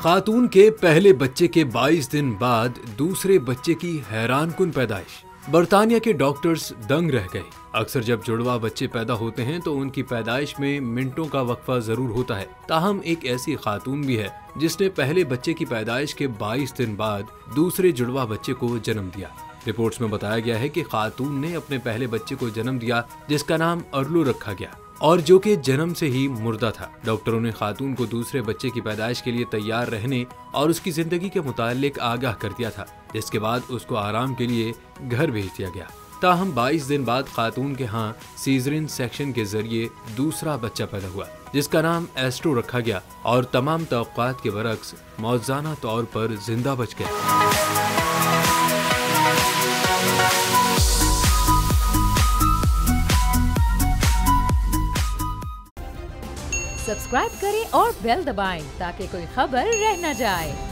खातून के पहले बच्चे के 22 दिन बाद दूसरे बच्चे की हैरानकुन पैदाइश। बर्तानिया के डॉक्टर्स दंग रह गए। अक्सर जब जुड़वा बच्चे पैदा होते हैं तो उनकी पैदाइश में मिनटों का वक्फा जरूर होता है। ताहम एक ऐसी खातून भी है जिसने पहले बच्चे की पैदाइश के 22 दिन बाद दूसरे जुड़वा बच्चे को जन्म दिया। रिपोर्ट्स में बताया गया है कि खातून ने अपने पहले बच्चे को जन्म दिया जिसका नाम अरलू रखा गया और जो कि जन्म से ही मुर्दा था। डॉक्टरों ने खातून को दूसरे बच्चे की पैदाइश के लिए तैयार रहने और उसकी जिंदगी के मुताल्लिक आगाह कर दिया था, जिसके बाद उसको आराम के लिए घर भेज दिया गया। ताहम 22 दिन बाद खातून के यहाँ सीजरिन सेक्शन के जरिए दूसरा बच्चा पैदा हुआ जिसका नाम एस्ट्रो रखा गया और तमाम तवक्कुआत के बरक्स मौज़ाना तौर पर जिंदा बच गया। सब्सक्राइब करें और बेल दबाएं ताकि कोई खबर रह न जाए।